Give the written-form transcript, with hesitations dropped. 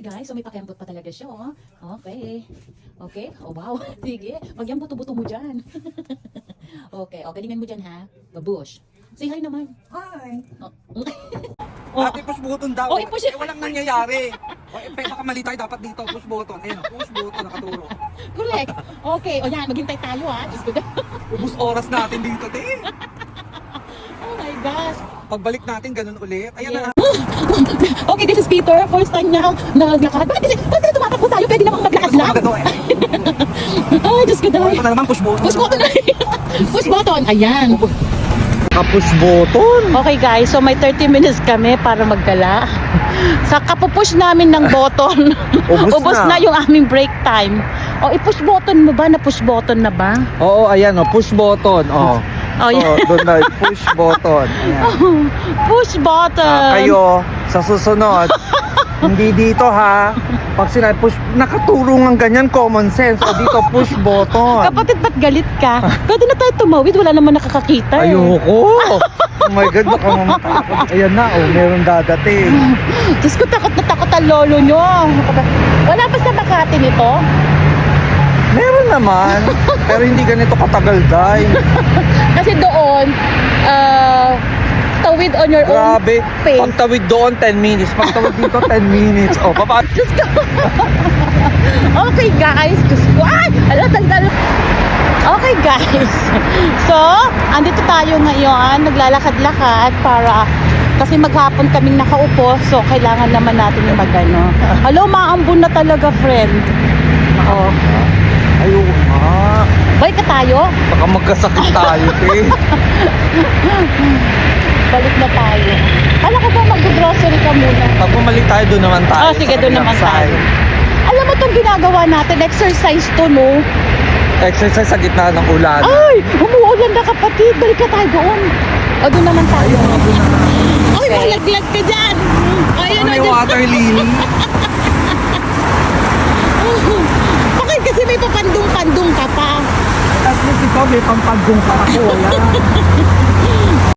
guys, so may pakembot pa talaga siya, oh. Okay. Okay? Oh, wow. Sige. Wag yung buto-buto mo dyan. Okay. O, galingan mo dyan, ha? Babush. Say hi naman. Hi! Oh. Ate, push button daw. Oh, i-push. Walang nangyayari. Baka mali tayo dapat dito. Push button. Ayan, push button. Nakaturo. Correct. Okay. O yan, maghintay tayo, ha? Diyos ko na. Ubus oras natin dito, te. Oh my gosh. Pagbalik natin, ganun ulit. Ayan Yeah. na. Okay, this is Peter. First time niya naglakad. Bakit kasi tumatakbo tayo? Pwede namang maglakad lang. Ay, Diyos ko dahil. Ito na naman, push button. Push button. Push button. Ayan. Push button. Okay guys, so may 30 minutes kami para maggala. Sa kapupush namin ng button, ubos na yung aming break time. O, i-push button mo ba? Na-push button na ba? Oo, ayan o. Push button. Oh. Oh, yeah. Doon na. Push button. Ayan. Push button. Kayo, sa susunod, hindi dito ha. Pag sinabi push, nakaturo ng ganyan, common sense. O dito, push button. Kapatid, ba't galit ka? Pwede na tayo tumawid, wala naman nakakakita eh. Ayoko. Oh my God, baka mamatakot. Ayan na, oh, meron dadating. Diyos ko, takot na takot ang lolo nyo. Wala ba sa Makati nito? Meron naman. Pero hindi ganito katagal, day. Kasi doon, tawid on your own Grabe. pace. Pagtawid doon, 10 minutes. Pagtawid dito, 10 minutes. Oh, baba. Diyos ko. Okay guys, Diyos ko. Ay! Ala, tanggal. Okay guys. So, andito tayo ngayon. Naglalakad-lakad para kasi maghapon kaming nakaupo. So, kailangan naman natin yung magano. Hello, maambun na talaga, friend. Oo. Ayoko nga. Balik ka tayo? Baka magkasakit tayo, te. Balik na tayo. Alam ko ba mag-grocery ka muna? Pag bumalik tayo, doon naman tayo. Oh, sige, sa doon kabilang naman tayo. side. Alam mo itong ginagawa natin, exercise to, no? Exercise sa gitna ng ulan. Ay, umuulan na kapatid. Balik ka tayo doon. O, doon naman tayo. Ay, malaglag ka dyan. Ayun, May water lily. Bakit kasi may papandong-pandong ka pa? Tapos ito, may pampagong pa ako. Wala.